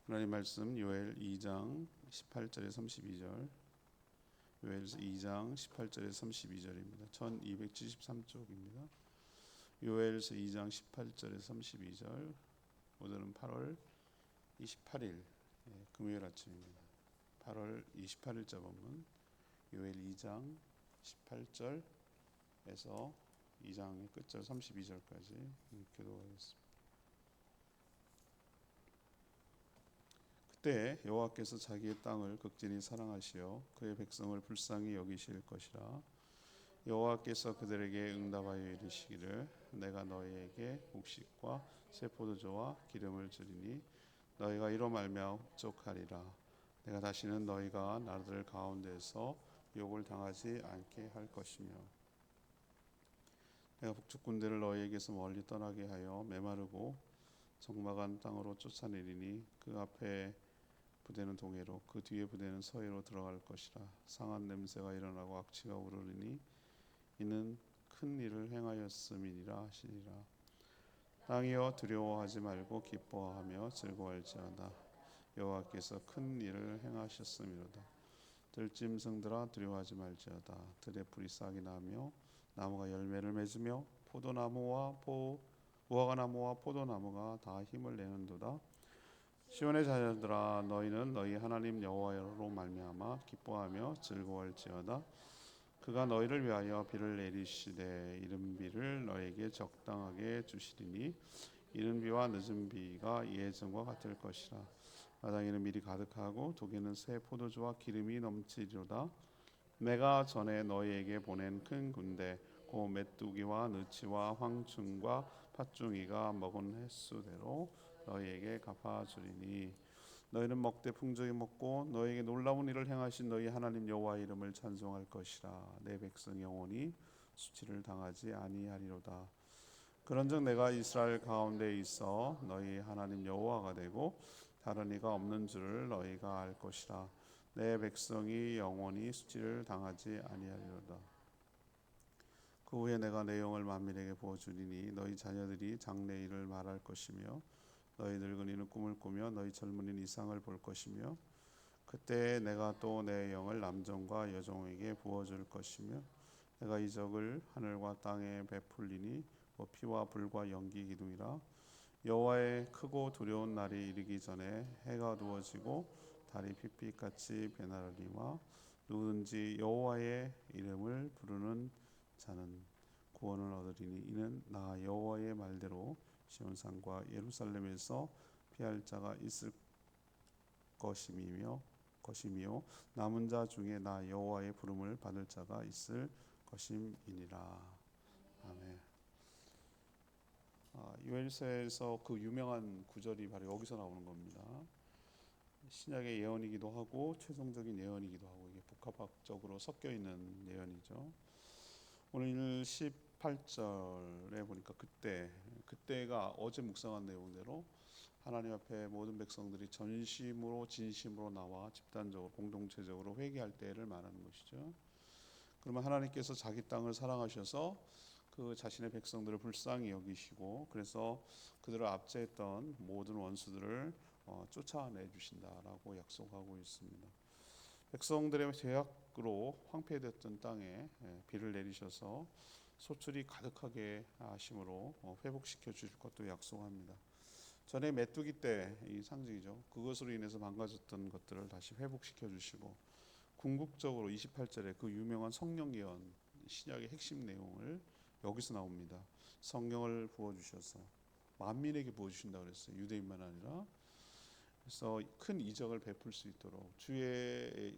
하나님 말씀 요엘 2장 18절에 32절. 요엘서 2장 18절에 32절입니다. 1273쪽입니다. 요엘서 2장 18절에 32절. 오늘은 8월 28일 금요일 아침입니다. 8월 28일자 본문 요엘 2장 18절에서 2장의 끝절 32절까지 교도하겠습니다. 그때 여호와께서 자기의 땅을 극진히 사랑하시어 그의 백성을 불쌍히 여기실 것이라. 여호와께서 그들에게 응답하여 이르시기를 내가 너희에게 곡식과 새 포도주와 기름을 주리니 너희가 이로 말미암아 흡족하리라. 내가 다시는 너희가 나라들 가운데서 욕을 당하지 않게 할 것이며 내가 북쪽 군대를 너희에게서 멀리 떠나게 하여 메마르고 적막한 땅으로 쫓아내리니 그 앞에 부대는 동해로 그 뒤에 부대는 서해로 들어갈 것이라. 상한 냄새가 일어나고 악취가 우러르니 이는 큰 일을 행하였음이니라 하시니라. 땅이여 두려워하지 말고 기뻐하며 즐거워할지어다. 여호와께서 큰 일을 행하셨음이로다. 들짐승들아 두려워하지 말지어다. 들에 풀이 싹이 나며 나무가 열매를 맺으며 무화과나무와 포도나무가 다 힘을 내는도다. 시온의 자녀들아 너희는 너희 하나님 여호와로 말미암아 기뻐하며 즐거워할지어다. 그가 너희를 위하여 비를 내리시되 이른 비를 너희에게 적당하게 주시리니 이른 비와 늦은 비가 예전과 같을 것이라. 마당에는 밀이 가득하고 독에는 새 포도주와 기름이 넘치리로다. 내가 전에 너희에게 보낸 큰 군대 곧 메뚜기와 느치와 황충과 팥중이가 먹은 횟수대로 너희에게 갚아주리니 너희는 먹되 풍족히 먹고 너희에게 놀라운 일을 행하신 너희 하나님 여호와의 이름을 찬송할 것이라. 내 백성 영혼이 수치를 당하지 아니하리로다. 그런즉 내가 이스라엘 가운데 있어 너희 하나님 여호와가 되고 다른 이가 없는 줄을 너희가 알 것이라. 내 백성이 영원히 수치를 당하지 아니하리로다. 그 후에 내가 내 영을 만민에게 부어주리니 너희 자녀들이 장래일을 말할 것이며 너희 늙은이는 꿈을 꾸며 너희 젊은이는 이상을 볼 것이며 그때 내가 또 내 영을 남종과 여종에게 부어줄 것이며 내가 이적을 하늘과 땅에 베풀리니 피와 불과 연기 기둥이라. 여호와의 크고 두려운 날이 이르기 전에 해가 어두워지고 달이 핏빛같이 변하리니 누구든지 여호와의 이름을 부르는 자는 구원을 얻으리니 이는 나 여호와의 말대로 시온산과 예루살렘에서 피할 자가 있을 것이며 남은 자 중에 나 여호와의 부름을 받을 자가 있을 것임이니라. 아멘. 요엘서에서 그 유명한 구절이 바로 여기서 나오는 겁니다. 신약의 예언이기도 하고 최종적인 예언이기도 하고 이게 복합적으로 섞여 있는 예언이죠. 오늘 18절에 보니까 그때가 어제 묵상한 내용대로 하나님 앞에 모든 백성들이 전심으로 진심으로 나와 집단적으로 공동체적으로 회개할 때를 말하는 것이죠. 그러면 하나님께서 자기 땅을 사랑하셔서 그 자신의 백성들을 불쌍히 여기시고 그래서 그들을 압제했던 모든 원수들을 쫓아내 주신다라고 약속하고 있습니다. 백성들의 죄악으로 황폐됐던 땅에 비를 내리셔서 소출이 가득하게 하심으로 회복시켜 주실 것도 약속합니다. 전에 메뚜기 때 이 상징이죠. 그것으로 인해서 망가졌던 것들을 다시 회복시켜 주시고 궁극적으로 28절에 그 유명한 성령 예언 신약의 핵심 내용을 여기서 나옵니다. 성령을 부어 주셔서 만민에게 부어 주신다 그랬어요. 유대인만 아니라. 그래서 큰 이적을 베풀 수 있도록 주의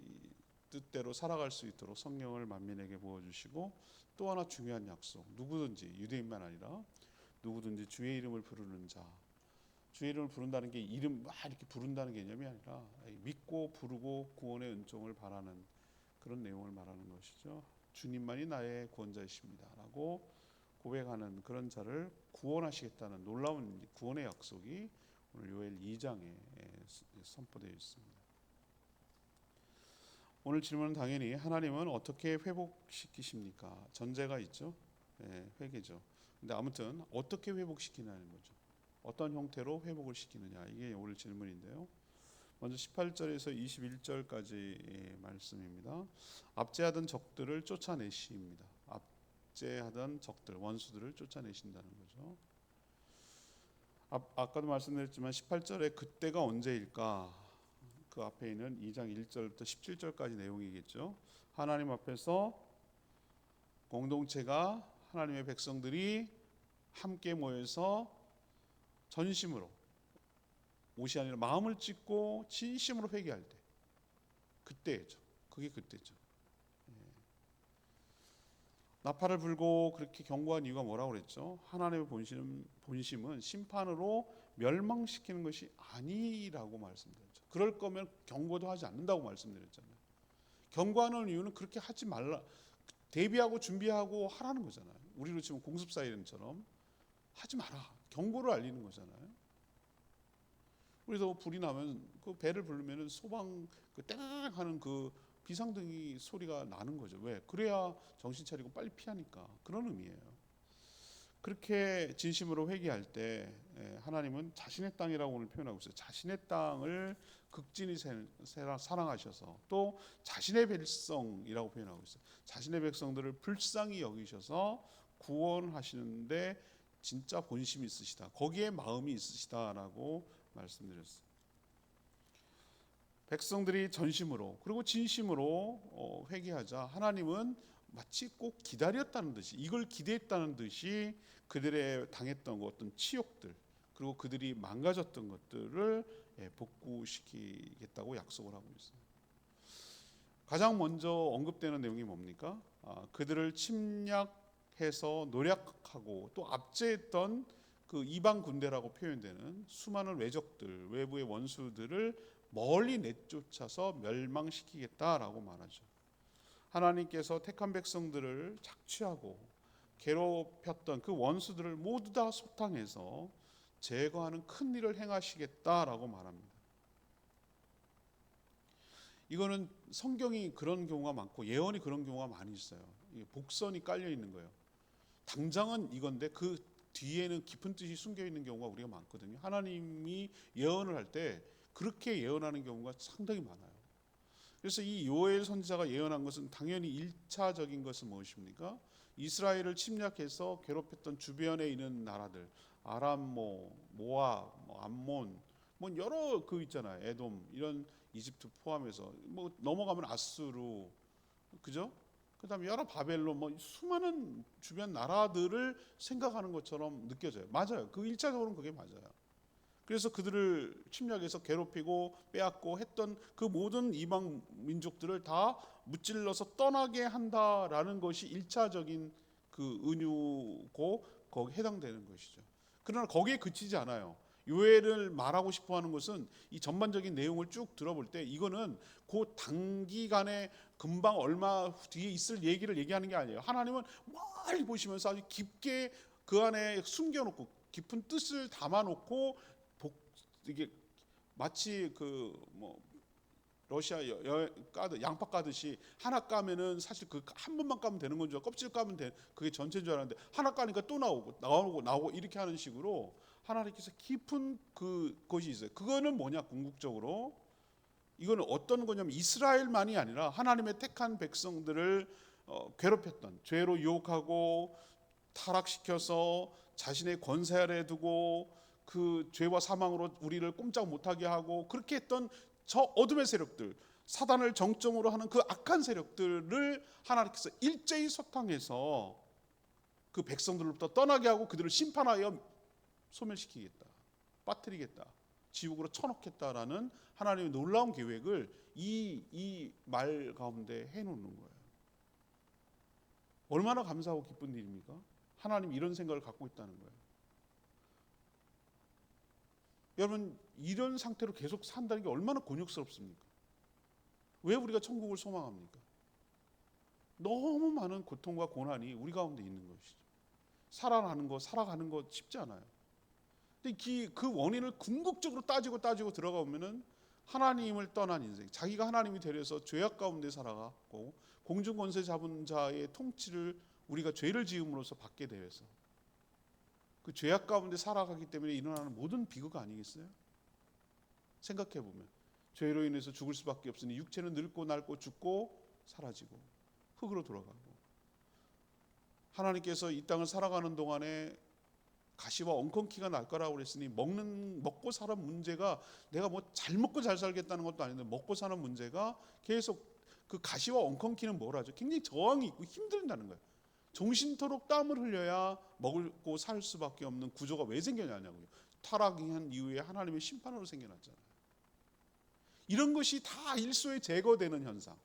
뜻대로 살아갈 수 있도록 성령을 만민에게 부어주시고 또 하나 중요한 약속, 누구든지 유대인만 아니라 누구든지 주의 이름을 부르는 자, 주의 이름을 부른다는 게 이름 막 이렇게 부른다는 개념이 아니라 믿고 부르고 구원의 은총을 바라는 그런 내용을 말하는 것이죠. 주님만이 나의 구원자이십니다 라고 고백하는 그런 자를 구원하시겠다는 놀라운 구원의 약속이 오늘 요엘 2장에 선포되어 있습니다. 오늘 질문은 당연히 하나님은 어떻게 회복시키십니까? 전제가 있죠. 회개죠. 근데 아무튼 어떻게 회복시키냐는 거죠. 어떤 형태로 회복을 시키느냐 이게 오늘 질문인데요. 먼저 18절에서 21절까지 말씀입니다. 압제하던 적들을 쫓아내시입니다. 압제하던 적들, 원수들을 쫓아내신다는 거죠. 아까도 말씀드렸지만 18절에 그때가 언제일까? 그 앞에 있는 2장 1절부터 17절까지 내용이겠죠. 하나님 앞에서 공동체가, 하나님의 백성들이 함께 모여서 전심으로, 옷이 아니라 마음을 찢고 진심으로 회개할 때, 그때죠. 그게 그때죠. 나팔을 불고 그렇게 경고한 이유가 뭐라고 그랬죠? 하나님의 본심은 심판으로 멸망시키는 것이 아니라고 말씀드렸죠. 그럴 거면 경고도 하지 않는다고 말씀드렸잖아요. 경고하는 이유는 그렇게 하지 말라, 대비하고 준비하고 하라는 거잖아요. 우리로 치면 공습사이렌처럼 하지 마라, 경고를 알리는 거잖아요. 우리도 불이 나면 그 배를 부르면 소방 그 땡 하는 그 비상등이 소리가 나는 거죠. 왜? 그래야 정신 차리고 빨리 피하니까. 그런 의미예요. 그렇게 진심으로 회개할 때 하나님은 자신의 땅이라고 오늘 표현하고 있어요. 자신의 땅을 극진히 사랑하셔서 또 자신의 백성이라고 표현하고 있어요. 자신의 백성들을 불쌍히 여기셔서 구원하시는데 진짜 본심이 있으시다, 거기에 마음이 있으시다라고 말씀드렸어요. 백성들이 전심으로 그리고 진심으로 회개하자 하나님은 마치 꼭 기다렸다는 듯이, 이걸 기대했다는 듯이 그들의 당했던 어떤 치욕들, 그리고 그들이 망가졌던 것들을 복구시키겠다고 약속을 하고 있어요. 가장 먼저 언급되는 내용이 뭡니까? 그들을 침략해서 노략하고 또 압제했던 그 이방 군대라고 표현되는 수많은 외적들, 외부의 원수들을 멀리 내쫓아서 멸망시키겠다라고 말하죠. 하나님께서 택한 백성들을 착취하고 괴롭혔던 그 원수들을 모두 다 소탕해서 제거하는 큰 일을 행하시겠다라고 말합니다. 이거는 성경이 그런 경우가 많고 예언이 그런 경우가 많이 있어요. 복선이 깔려 있는 거예요. 당장은 이건데 그 뒤에는 깊은 뜻이 숨겨 있는 경우가 우리가 많거든요. 하나님이 예언을 할 때 그렇게 예언하는 경우가 상당히 많아요. 그래서 이 요엘 선지자가 예언한 것은 당연히 1차적인 것은 무엇입니까? 이스라엘을 침략해서 괴롭혔던 주변에 있는 나라들, 아람, 모압, 암몬, 여러 그 있잖아요. 에돔, 이런 이집트 포함해서 넘어가면 아수르, 그죠? 그다음에 여러 바벨론, 수많은 주변 나라들을 생각하는 것처럼 느껴져요. 맞아요. 그 1차적으로는 그게 맞아요. 그래서 그들을 침략해서 괴롭히고 빼앗고 했던 그 모든 이방 민족들을 다 무찔러서 떠나게 한다라는 것이 1차적인 그 은유고 거기에 해당되는 것이죠. 그러나 거기에 그치지 않아요. 요엘을 말하고 싶어하는 것은 이 전반적인 내용을 쭉 들어볼 때 이거는 그 단기간에 금방 얼마 뒤에 있을 얘기를 얘기하는 게 아니에요. 하나님은 멀리 보시면서 아주 깊게 그 안에 숨겨놓고 깊은 뜻을 담아놓고 이게 마치 러시아 양파 까듯이 하나 까면은 사실 그 한 번만 까면 되는 건 줄 알고 껍질 까면 그게 전체인 줄 알았는데 하나 까니까 또 나오고 이렇게 하는 식으로 하나님께서 깊은 그것이 있어요. 그거는 뭐냐? 궁극적으로 이거는 어떤 거냐면 이스라엘만이 아니라 하나님의 택한 백성들을 괴롭혔던, 죄로 유혹하고 타락시켜서 자신의 권세 아래 두고 그 죄와 사망으로 우리를 꼼짝 못하게 하고 그렇게 했던 저 어둠의 세력들, 사단을 정점으로 하는 그 악한 세력들을 하나님께서 일제히 소탕해서 그 백성들로부터 떠나게 하고 그들을 심판하여 소멸시키겠다, 빠뜨리겠다, 지옥으로 쳐넣겠다라는 하나님의 놀라운 계획을 이 말 가운데 해놓는 거예요. 얼마나 감사하고 기쁜 일입니까? 하나님 이런 생각을 갖고 있다는 거예요. 여러분, 이런 상태로 계속 산다는 게 얼마나 곤욕스럽습니까? 왜 우리가 천국을 소망합니까? 너무 많은 고통과 고난이 우리 가운데 있는 것이죠. 살아가는 거 쉽지 않아요. 근데 그 원인을 궁극적으로 따지고 들어가 보면은 하나님을 떠난 인생, 자기가 하나님이 되려서 죄악 가운데 살아가고 공중 권세 잡은 자의 통치를 우리가 죄를 지음으로써 받게 되어서 그 죄악 가운데 살아가기 때문에 일어나는 모든 비극 아니겠어요? 생각해 보면 죄로 인해서 죽을 수밖에 없으니 육체는 늙고 낡고 죽고 사라지고 흙으로 돌아가고, 하나님께서 이 땅을 살아가는 동안에 가시와 엉겅퀴가 날 거라고 그랬으니 먹고 사는 문제가, 내가 뭐 잘 먹고 잘 살겠다는 것도 아닌데 먹고 사는 문제가 계속, 그 가시와 엉겅퀴는 뭐라죠? 굉장히 저항이 있고 힘들다는 거예요. 종신토록 땀을 흘려야 먹고 살 수밖에 없는 구조가 왜 생겨나냐고요. 타락한 이후에 하나님의 심판으로 생겨났잖아요. 이런 것이 다 일소에 제거되는 현상,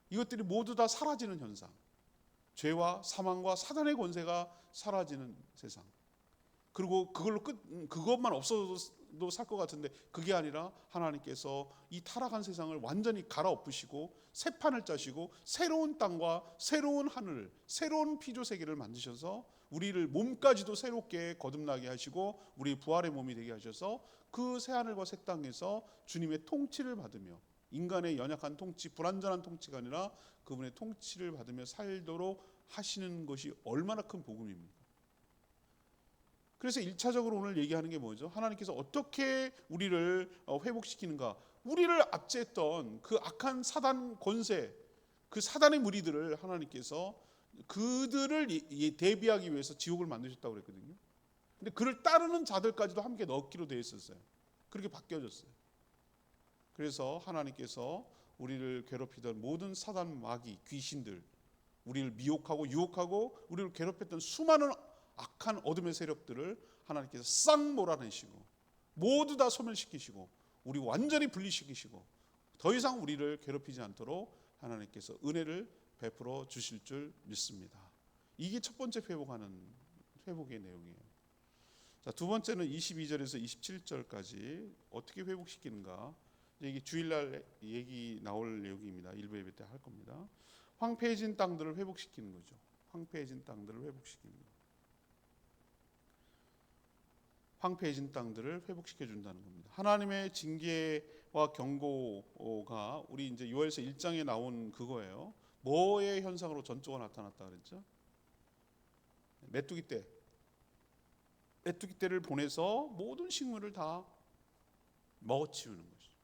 이것들이 모두 다 사라지는 현상, 죄와 사망과 사단의 권세가 사라지는 세상, 그리고 그것만 없어도 살 것 같은데 그게 아니라 하나님께서 이 타락한 세상을 완전히 갈아엎으시고 새 판을 짜시고 새로운 땅과 새로운 하늘, 새로운 피조 세계를 만드셔서 우리를 몸까지도 새롭게 거듭나게 하시고 우리 부활의 몸이 되게 하셔서 그 새 하늘과 새 땅에서 주님의 통치를 받으며, 인간의 연약한 통치, 불완전한 통치가 아니라 그분의 통치를 받으며 살도록 하시는 것이 얼마나 큰 복음입니까? 그래서 1차적으로 오늘 얘기하는 게 뭐죠? 하나님께서 어떻게 우리를 회복시키는가? 우리를 압제했던 그 악한 사단 권세, 그 사단의 무리들을 하나님께서 그들을 대비하기 위해서 지옥을 만드셨다고 그랬거든요. 근데 그를 따르는 자들까지도 함께 넣기로 되어 있었어요. 그렇게 바뀌어졌어요. 그래서 하나님께서 우리를 괴롭히던 모든 사단, 마귀, 귀신들, 우리를 미혹하고 유혹하고 우리를 괴롭혔던 수많은 악한 어둠의 세력들을 하나님께서 싹 몰아내시고 모두 다 소멸시키시고 우리 완전히 분리시키시고 더 이상 우리를 괴롭히지 않도록 하나님께서 은혜를 베풀어 주실 줄 믿습니다. 이게 첫 번째 회복의 내용이에요. 자, 두 번째는 22절에서 27절까지 어떻게 회복시키는가? 이게 주일날 얘기 나올 내용입니다. 일부 예배 때 할 겁니다. 황폐해진 땅들을 회복시키는 거죠. 황폐해진 땅들을 회복시키는 거. 황폐해진 땅들을 회복시켜 준다는 겁니다. 하나님의 징계와 경고가 우리 이제 요엘서 1장에 나온 그거예요. 뭐의 현상으로 전조가 나타났다 그랬죠? 메뚜기 떼를 보내서 모든 식물을 다 먹어치우는 것이죠.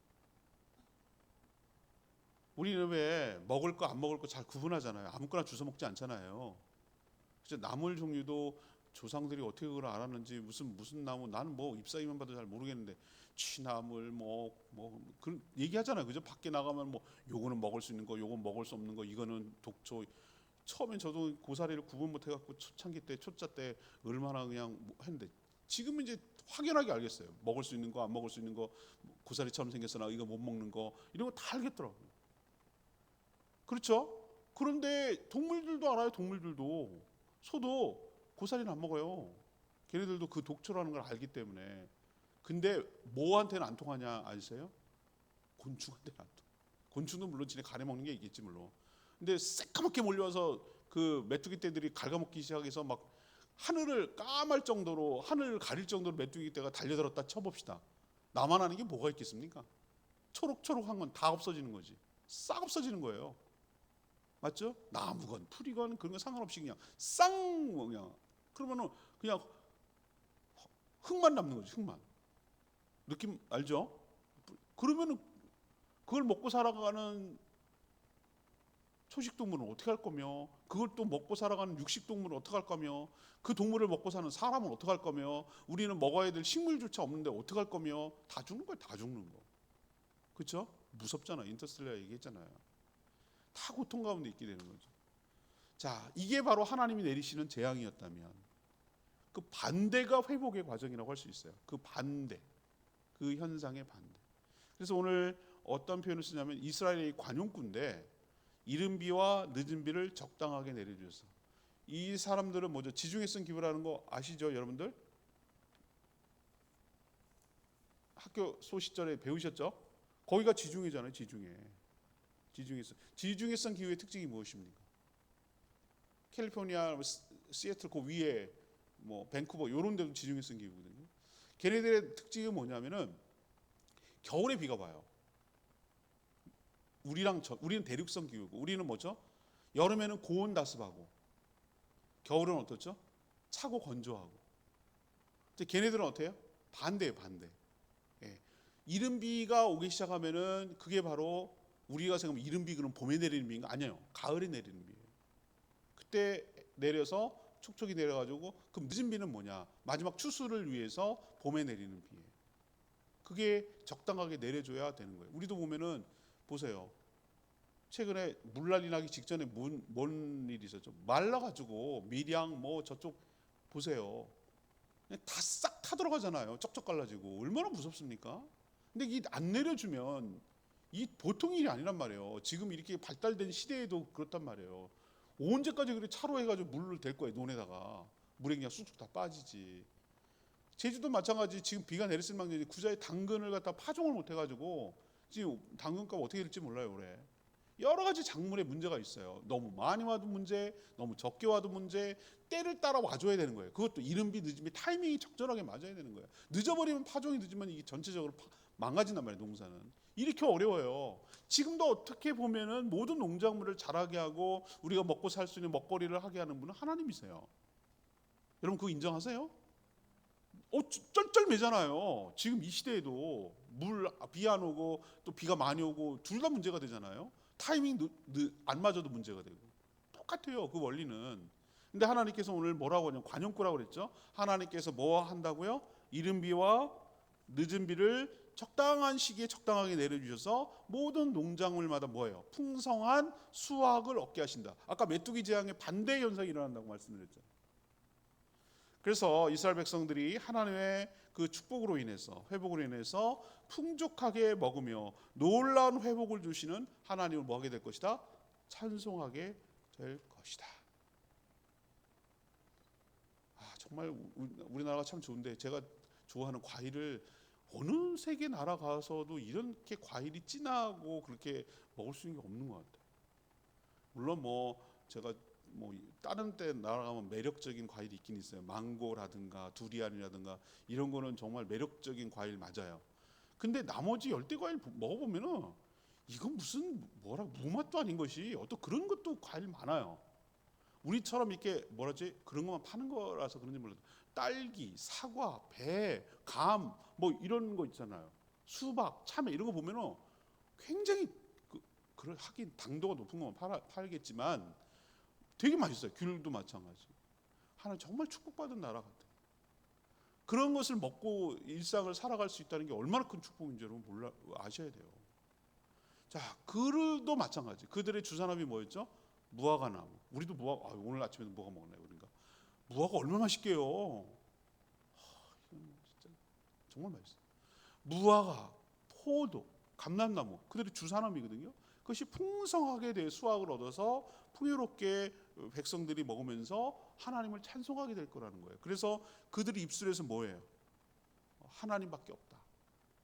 우리는 왜 먹을 거 안 먹을 거 잘 구분하잖아요. 아무거나 주워 먹지 않잖아요. 그래서 나물 종류도 조상들이 어떻게 그걸 알았는지 무슨 나무, 나는 뭐 잎사귀만 봐도 잘 모르겠는데 취나물 그 얘기하잖아요. 그죠? 밖에 나가면 뭐 요거는 먹을 수 있는 거, 요건 먹을 수 없는 거, 이거는 독초. 처음엔 저도 고사리를 구분 못 해갖고 초창기 때, 초짜 때 얼마나 그냥 했는데 지금은 이제 확연하게 알겠어요. 먹을 수 있는 거, 안 먹을 수 있는 거, 고사리처럼 생겼으나 이거 못 먹는 거, 이런 거 다 알겠더라고요. 그렇죠? 그런데 동물들도 알아요. 동물들도. 소도 고사리는 안 먹어요. 걔네들도 그 독초라는 걸 알기 때문에. 근데 뭐한테는 안 통하냐 아세요? 곤충한테는 안 통해. 곤충도 물론 지네 간에 먹는 게 있겠지 물론. 근데 새까맣게 몰려와서 그 메뚜기 떼들이 갉아먹기 시작해서 막 하늘을 까말 정도로, 하늘을 가릴 정도로 메뚜기 떼가 달려들었다 쳐봅시다. 나만 아는 게 뭐가 있겠습니까? 초록초록한 건 다 없어지는 거지. 싹 없어지는 거예요. 맞죠? 나무건 풀이건 그런 거 상관없이 그냥 그냥 그러면은 그냥 흙만 남는 거지. 흙만. 느낌 알죠? 그러면은 그걸 먹고 살아가는 초식동물은 어떻게 할 거며, 그걸 또 먹고 살아가는 육식동물은 어떻게 할 거며, 그 동물을 먹고 사는 사람은 어떻게 할 거며, 우리는 먹어야 될 식물조차 없는데 어떻게 할 거며, 다 죽는 거예요. 다 죽는 거. 그렇죠? 무섭잖아. 인터스텔라 얘기했잖아요. 다 고통 가운데 있게 되는 거죠. 자, 이게 바로 하나님이 내리시는 재앙이었다면 그 반대가 회복의 과정이라고 할 수 있어요. 그 반대, 그 현상의 반대. 그래서 오늘 어떤 표현을 쓰냐면 이스라엘의 관용꾼인데 이른 비와 늦은 비를 적당하게 내려주셔서, 이 사람들은 뭐죠? 지중해 성 기후라는 거 아시죠, 여러분들? 학교 소시절에 배우셨죠? 거기가 지중해잖아요, 지중해성 기후의 특징이 무엇입니까? 캘리포니아, 시애틀 그 위에 뭐 밴쿠버 이런 데도 지중해성 기후거든요. 걔네들의 특징이 뭐냐면은 겨울에 비가 와요. 우리는 대륙성 기후고, 우리는 뭐죠? 여름에는 고온 다습하고, 겨울은 어떻죠? 차고 건조하고. 근데 걔네들은 어때요? 반대예요, 반대. 예. 이른비가 오기 시작하면은 그게 바로 우리가 생각하면 이른비 그럼 봄에 내리는 비인가? 아니에요. 가을에 내리는 비예요. 그때 내려서 촉촉이 내려가지고 그럼 늦은 비는 뭐냐? 마지막 추수를 위해서 봄에 내리는 비예요. 그게 적당하게 내려줘야 되는 거예요. 우리도 보면은 보세요. 최근에 물난리 나기 직전에 뭔 일이 있었죠? 말라가지고 밀양 뭐 저쪽 보세요. 다 싹 타들어가잖아요. 쩍쩍 갈라지고 얼마나 무섭습니까? 근데 이 안 내려주면 이 보통 일이 아니란 말이에요. 지금 이렇게 발달된 시대에도 그렇단 말이에요. 언제까지 그래 차로 해가지고 물을 댈 거예요. 논에다가 물에 그냥 쑥쑥 다 빠지지. 제주도 마찬가지. 지금 비가 내렸을 망정에 구자에 당근을 갖다 파종을 못 해가지고 지금 당근값 어떻게 될지 몰라요 올해. 여러 가지 작물에 문제가 있어요. 너무 많이 와도 문제, 너무 적게 와도 문제, 때를 따라 와줘야 되는 거예요. 그것도 이른비 늦은비 타이밍이 적절하게 맞아야 되는 거예요. 늦어버리면 파종이 늦으면 이게 전체적으로 망가진단 말이에요. 농사는. 이렇게 어려워요. 지금도 어떻게 보면은 모든 농작물을 자라게 하고 우리가 먹고 살 수 있는 먹거리를 하게 하는 분은 하나님이세요. 여러분 그거 인정하세요? 쩔쩔매잖아요. 지금 이 시대에도 비 안 오고 또 비가 많이 오고 둘 다 문제가 되잖아요. 타이밍 안 맞아도 문제가 되고 똑같아요. 그 원리는. 근데 하나님께서 오늘 뭐라고 하냐면 관용구라고 그랬죠. 하나님께서 뭐 한다고요? 이른 비와 늦은 비를 적당한 시기에 적당하게 내려주셔서 모든 농작물마다 뭐예요? 풍성한 수확을 얻게 하신다. 아까 메뚜기 재앙의 반대 현상이 일어난다고 말씀드렸죠. 그래서 이스라엘 백성들이 하나님의 그 축복으로 인해서 회복으로 인해서 풍족하게 먹으며 놀라운 회복을 주시는 하나님을 뭐하게 될 것이다? 찬송하게 될 것이다. 정말 우리나라가 참 좋은데 제가 좋아하는 과일을 어느 세계 나라 가서도 이렇게 과일이 진하고 그렇게 먹을 수 있는 게 없는 것 같아요. 물론 뭐 제가 뭐 다른 때 나가면 매력적인 과일이 있긴 있어요. 망고라든가 두리안이라든가 이런 거는 정말 매력적인 과일 맞아요. 근데 나머지 열대 과일 먹어보면은 이건 무슨 뭐라 무맛도 아닌 것이 어떤 그런 것도 과일 많아요. 우리처럼 이렇게 뭐라지 그런 것만 파는 거라서 그런지 몰라도 딸기, 사과, 배, 감 뭐 이런 거 있잖아요. 수박, 참외 이런 거 보면은 굉장히 그걸 하긴 당도가 높은 것만 팔겠지만 되게 맛있어요. 귤도 마찬가지. 하나님 정말 축복받은 나라 같아요. 그런 것을 먹고 일상을 살아갈 수 있다는 게 얼마나 큰 축복인지 여러분 아셔야 돼요. 자, 그들도 마찬가지. 그들의 주산업이 뭐였죠? 무화과 나무. 우리도 무화과. 오늘 아침에도 무화과 먹었나요? 그러니까 무화과 얼마나 맛있게요. 진짜 정말 맛있어요. 무화과, 포도, 감람나무. 그들의 주산업이거든요. 그것이 풍성하게 돼 수확을 얻어서 풍요롭게 백성들이 먹으면서 하나님을 찬송하게 될 거라는 거예요. 그래서 그들의 입술에서 뭐예요? 하나님밖에 없다.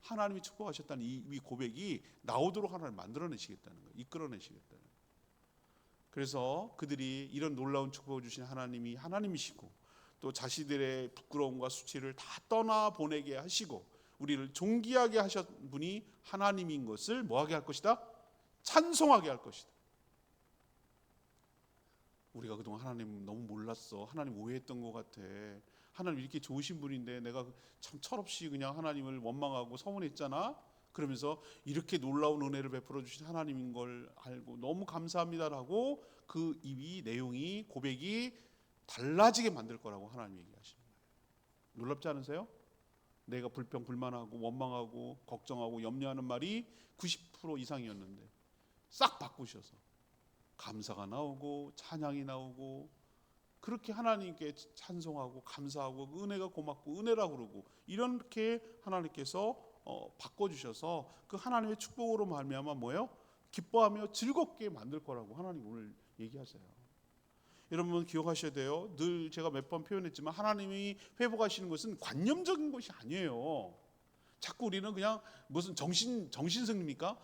하나님이 축복하셨다는 이 고백이 나오도록 하나님 만들어내시겠다는 거예요. 이끌어내시겠다는 거예요. 그래서 그들이 이런 놀라운 축복을 주신 하나님이 하나님이시고 또 자신들의 부끄러움과 수치를 다 떠나보내게 하시고 우리를 존귀하게 하신 분이 하나님인 것을 뭐하게 할 것이다? 찬송하게 할 것이다. 우리가 그동안 하나님 너무 몰랐어. 하나님 오해했던 것 같아. 하나님 이렇게 좋으신 분인데 내가 참 철없이 그냥 하나님을 원망하고 서운했잖아. 그러면서 이렇게 놀라운 은혜를 베풀어 주신 하나님인 걸 알고 너무 감사합니다라고 그 내용이 고백이 달라지게 만들 거라고 하나님 얘기하시는 거예요. 놀랍지 않으세요? 내가 불평불만하고 원망하고 걱정하고 염려하는 말이 90% 이상이었는데 싹 바꾸셔서 감사가 나오고 찬양이 나오고 그렇게 하나님께 찬송하고 감사하고 은혜가 고맙고 은혜라고 그러고 이렇게 하나님께서 바꿔주셔서 그 하나님의 축복으로 말미암아 뭐예요? 기뻐하며 즐겁게 만들 거라고 하나님 오늘 얘기하세요. 여러분 기억하셔야 돼요. 늘 제가 몇 번 표현했지만 하나님이 회복하시는 것은 관념적인 것이 아니에요. 자꾸 우리는 그냥 무슨 정신승리입니까?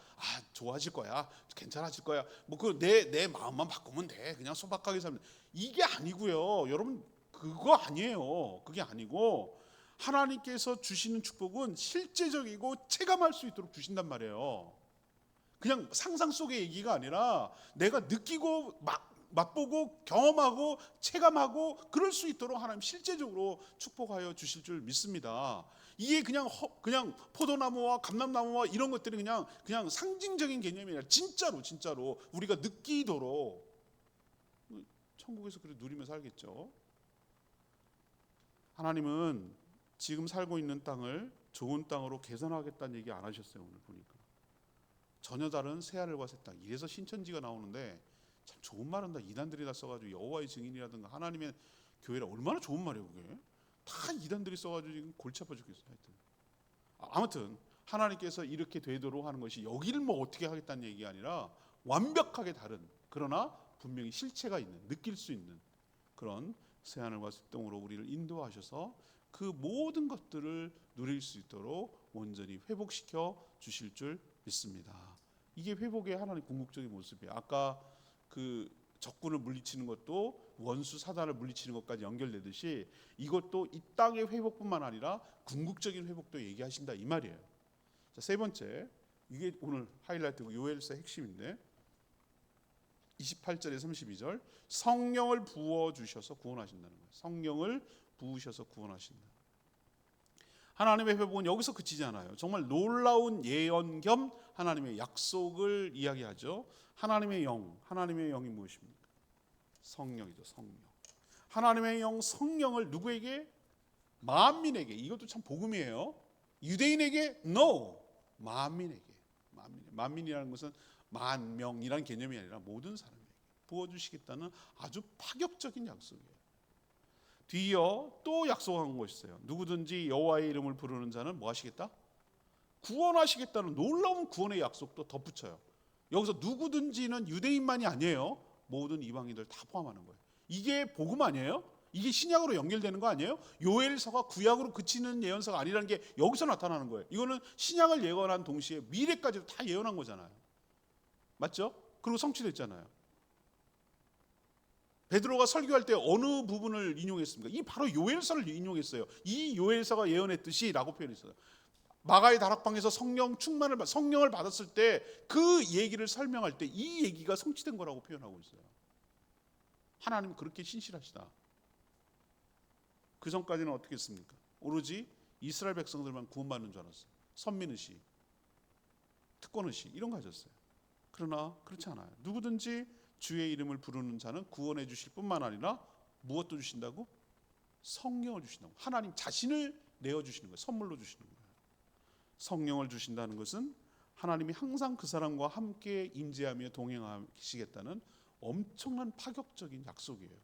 좋아질 거야, 괜찮아질 거야. 뭐 그 내 마음만 바꾸면 돼. 그냥 소박하게 살면 이게 아니고요. 여러분 그거 아니에요. 그게 아니고 하나님께서 주시는 축복은 실제적이고 체감할 수 있도록 주신단 말이에요. 그냥 상상 속의 얘기가 아니라 내가 느끼고 맛보고 경험하고 체감하고 그럴 수 있도록 하나님 실제적으로 축복하여 주실 줄 믿습니다. 이게 그냥 포도나무와 감람나무와 이런 것들이 그냥 상징적인 개념이 아니라 진짜로 우리가 느끼도록 천국에서 그래 누리며 살겠죠. 하나님은 지금 살고 있는 땅을 좋은 땅으로 개선하겠다는 얘기 안 하셨어요. 오늘 보니까 전혀 다른 새하늘과 새 땅. 이래서 신천지가 나오는데 참 좋은 말은 다 이단들이 다 써가지고 여호와의 증인이라든가 하나님의 교회라 얼마나 좋은 말이에요. 그게 다 이단들이 써가지고 지금 골치 아파 죽겠어요. 하여튼 아무튼 하나님께서 이렇게 되도록 하는 것이 여기를 뭐 어떻게 하겠다는 얘기가 아니라 완벽하게 다른, 그러나 분명히 실체가 있는, 느낄 수 있는 그런 새하늘과 새 땅으로 우리를 인도하셔서 그 모든 것들을 누릴 수 있도록 온전히 회복시켜 주실 줄 믿습니다. 이게 회복의 하나님의 궁극적인 모습이에요. 아까 그 적군을 물리치는 것도 원수 사단을 물리치는 것까지 연결되듯이 이것도 이 땅의 회복뿐만 아니라 궁극적인 회복도 얘기하신다 이 말이에요. 자, 세 번째, 이게 오늘 하이라이트고 요엘서 핵심인데 28절에 32절, 성령을 부어 주셔서 구원하신다는 거예요. 성령을 부으셔서 구원하신다. 하나님의 회복은 여기서 그치지 않아요. 정말 놀라운 예언 겸 하나님의 약속을 이야기하죠. 하나님의 영이 무엇입니까? 성령이죠. 성령. 하나님의 영 성령을 누구에게? 만민에게. 이것도 참 복음이에요. 유대인에게? No. 만민에게. 만민이라는 것은 만명이라는 개념이 아니라 모든 사람에게 부어주시겠다는 아주 파격적인 약속이에요. 뒤이어 또 약속한 것이 있어요. 누구든지 여호와의 이름을 부르는 자는 뭐 하시겠다? 구원하시겠다는 놀라운 구원의 약속도 덧붙여요. 여기서 누구든지는 유대인만이 아니에요. 모든 이방인들 다 포함하는 거예요. 이게 복음 아니에요? 이게 신약으로 연결되는 거 아니에요? 요엘서가 구약으로 그치는 예언서가 아니라는 게 여기서 나타나는 거예요. 이거는 신약을 예언한 동시에 미래까지도 다 예언한 거잖아요. 맞죠? 그리고 성취됐잖아요. 베드로가 설교할 때 어느 부분을 인용했습니까? 이 바로 요엘서를 인용했어요. 이 요엘서가 예언했듯이 라고 표현했어요. 마가의 다락방에서 성령을 받았을 때 그 얘기를 설명할 때 이 얘기가 성취된 거라고 표현하고 있어요. 하나님은 그렇게 신실하시다. 그 전까지는 어떻게 했습니까? 오로지 이스라엘 백성들만 구원받는 줄 알았어요. 선민의식, 특권의식 이런 거 가졌어요. 그러나 그렇지 않아요. 누구든지 주의 이름을 부르는 자는 구원해 주실 뿐만 아니라 무엇도 주신다고? 성령을 주신다고. 하나님 자신을 내어주시는 거예요. 선물로 주시는 거예요. 성령을 주신다는 것은 하나님이 항상 그 사람과 함께 임재하며 동행하시겠다는 엄청난 파격적인 약속이에요.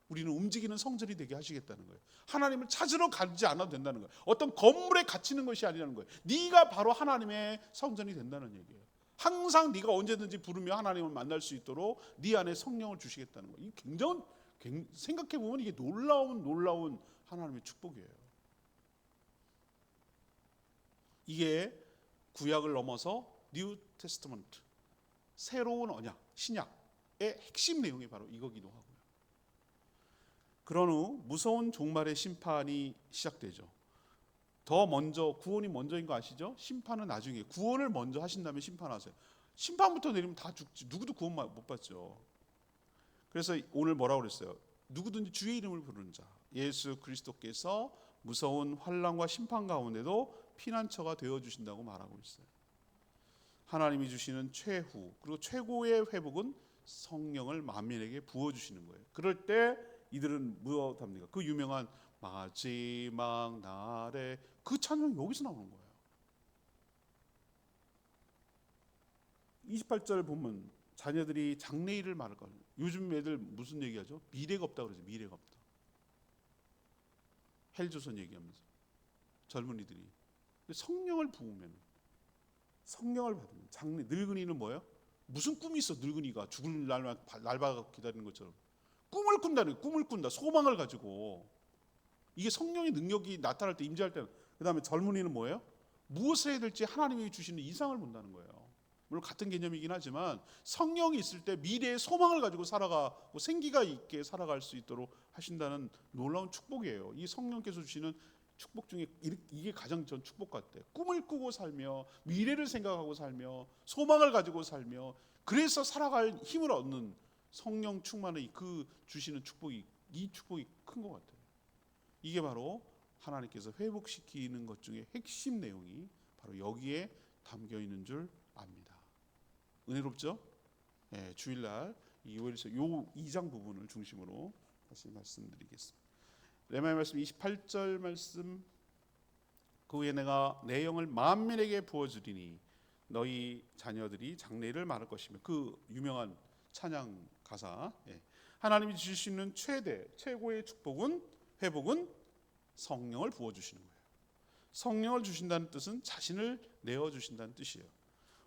우리는 움직이는 성전이 되게 하시겠다는 거예요. 하나님을 찾으러 가지 않아도 된다는 거예요. 어떤 건물에 갇히는 것이 아니라는 거예요. 네가 바로 하나님의 성전이 된다는 얘기예요. 항상 네가 언제든지 부르며 하나님을 만날 수 있도록 네 안에 성령을 주시겠다는 거예요. 굉장히 생각해 보면 이게 놀라운 하나님의 축복이에요. 이게 구약을 넘어서 뉴 테스트먼트, 새로운 언약, 신약의 핵심 내용이 바로 이거기도 하고요. 그런 후 무서운 종말의 심판이 시작되죠. 더 먼저 구원이 먼저인 거 아시죠? 심판은 나중에. 구원을 먼저 하신 다음에 심판하세요. 심판부터 내리면 다 죽지. 누구도 구원 못 받죠. 그래서 오늘 뭐라고 그랬어요? 누구든지 주의 이름을 부르는 자, 예수 그리스도께서 무서운 환난과 심판 가운데도 피난처가 되어주신다고 말하고 있어요. 하나님이 주시는 최후 그리고 최고의 회복은 성령을 만민에게 부어주시는 거예요. 그럴 때 이들은 무엇합니까? 그 유명한 마지막 날에 그 찬양이 여기서 나오는 거예요. 28절 보면 자녀들이 장래일을 말할 거예요. 요즘 애들 무슨 얘기하죠? 미래가 없다 그러죠. 미래가 없다. 헬조선 얘기하면서 젊은이들이 성령을 부으면, 성령을 받으면 장래, 늙은이는 뭐예요? 무슨 꿈이 있어? 늙은이가 죽을 날만 날봐 기다리는 것처럼 꿈을 꾼다는, 꿈을 꾼다. 소망을 가지고. 이게 성령의 능력이 나타날 때, 임재할 때. 그 다음에 젊은이는 뭐예요? 무엇을 해야 될지 하나님이 주시는 이상을 본다는 거예요. 물론 같은 개념이긴 하지만 성령이 있을 때 미래의 소망을 가지고 살아가고 생기가 있게 살아갈 수 있도록 하신다는 놀라운 축복이에요. 이 성령께서 주시는 축복 중에 이게 가장 전 축복 같아요. 꿈을 꾸고 살며 미래를 생각하고 살며 소망을 가지고 살며 그래서 살아갈 힘을 얻는 성령 충만의 그 주시는 축복이, 이 축복이 큰 것 같아요. 이게 바로 하나님께서 회복시키는 것 중에 핵심 내용이 바로 여기에 담겨 있는 줄 압니다. 은혜롭죠? 네, 주일날 이 요엘서 요 2장 부분을 중심으로 다시 말씀드리겠습니다. 레마의 말씀 28절 말씀. 그 후에 내가 내 영을 만민에게 부어주리니 너희 자녀들이 장래를 말할 것이며. 그 유명한 찬양 가사. 하나님이 주실 수 있는 최고의 축복은, 회복은 성령을 부어주시는 거예요. 성령을 주신다는 뜻은 자신을 내어주신다는 뜻이에요.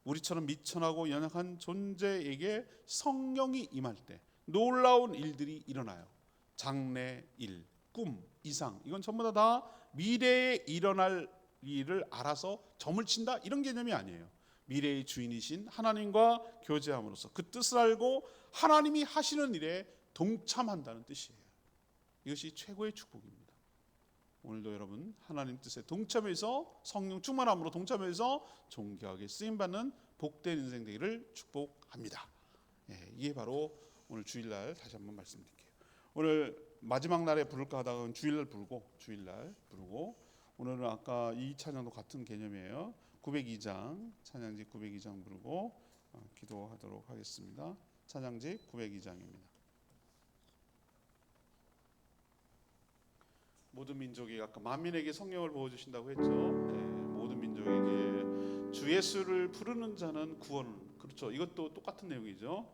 우리처럼 미천하고 연약한 존재에게 성령이 임할 때 놀라운 일들이 일어나요. 장래 일, 꿈, 이상, 이건 전부 다 미래에 일어날 일을 알아서 점을 친다, 이런 개념이 아니에요. 미래의 주인이신 하나님과 교제함으로써 그 뜻을 알고 하나님이 하시는 일에 동참한다는 뜻이에요. 이것이 최고의 축복입니다. 오늘도 여러분 하나님 뜻에 동참해서 성령 충만함으로 동참해서 존귀하게 쓰임받는 복된 인생 되기를 축복합니다. 이게 바로 오늘 주일날 다시 한번 말씀드릴게요. 오늘 마지막 날에 부를까 하다가 주일날 부르고 오늘은 아까 이 찬양도 같은 개념이에요. 902장 찬양집 902장 부르고 기도하도록 하겠습니다. 찬양집 902장입니다. 모든 민족이 아까 만민에게 성령을 부어주신다고 했죠. 모든 민족에게 주 예수를 부르는 자는 구원. 그렇죠. 이것도 똑같은 내용이죠.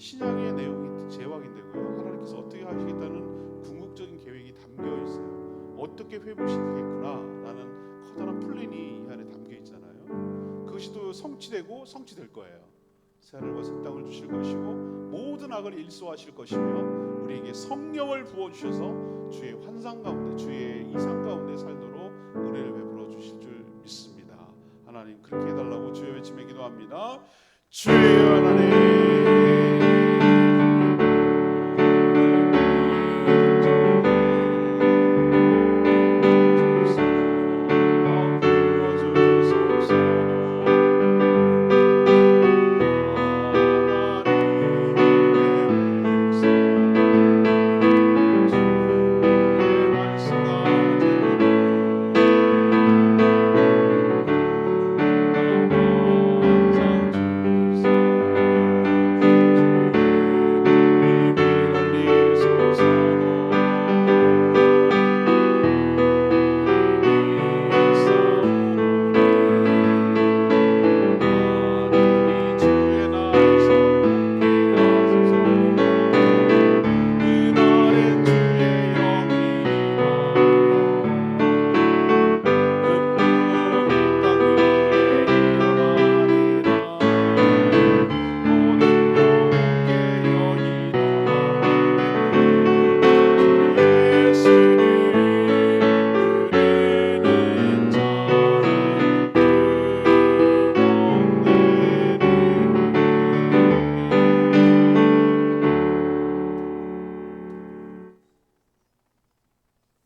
신약의 내용이 제왕이 되고요. 하나님께서 어떻게 하시겠다는 궁극적인 계획이 담겨 있어요. 어떻게 회복시키겠구나라는 커다란 플랜이 이 안에 담겨 있잖아요. 그것이 또 성취되고 성취될 거예요. 새하늘과 새 땅을 주실 것이고 모든 악을 일소하실 것이며 우리에게 성령을 부어주셔서 주의 환상 가운데 주의 이상 가운데 살도록 은혜를 베풀어 주실 줄 믿습니다. 하나님 그렇게 해달라고 주여 외치며 기도합니다. 주여 하나님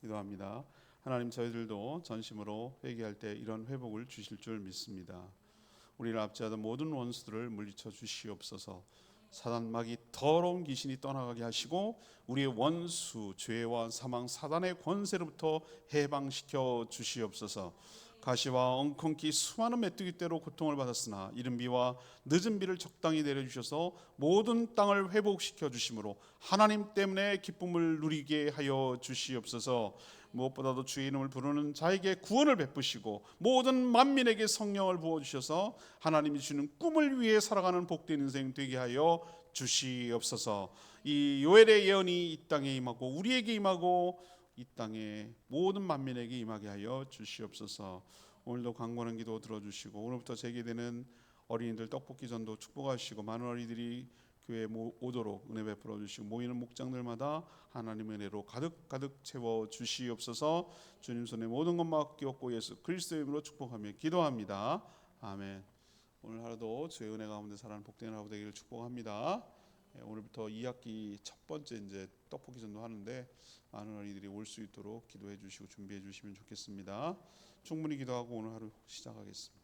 기도합니다. 하나님, 저희들도 전심으로 회개할 때 이런 회복을 주실 줄 믿습니다. 우리를 압제하던 모든 원수들을 물리쳐 주시옵소서. 사단 마귀 더러운 귀신이 떠나가게 하시고 우리의 원수 죄와 사망 사단의 권세로부터 해방시켜 주시옵소서. 가시와 엉겅퀴 수많은 메뚜기 떼로 고통을 받았으나 이른 비와 늦은 비를 적당히 내려주셔서 모든 땅을 회복시켜 주심으로 하나님 때문에 기쁨을 누리게 하여 주시옵소서. 무엇보다도 주의 이름을 부르는 자에게 구원을 베푸시고 모든 만민에게 성령을 부어주셔서 하나님이 주는 꿈을 위해 살아가는 복된 인생 되게 하여 주시옵소서. 이 요엘의 예언이 이 땅에 임하고 우리에게 임하고 이 땅에 모든 만민에게 임하게 하여 주시옵소서. 오늘도 강건한 기도 들어주시고 오늘부터 재개되는 어린이들 떡볶이 전도 축복하시고 많은 어린이들이 교회에 오도록 은혜 베풀어 주시고 모이는 목장들마다 하나님의 은혜로 가득 채워 주시옵소서. 주님 손에 모든 것 맡기옵고 예수 그리스도의 이름으로 축복하며 기도합니다. 아멘. 오늘 하루도 주의 은혜 가운데 살아가는 복된 하루 되기를 축복합니다. 오늘부터 2학기 첫 번째 이제 떡볶이 전도 하는데 많은 어린이들이 올 수 있도록 기도해 주시고 준비해 주시면 좋겠습니다. 충분히 기도하고 오늘 하루 시작하겠습니다.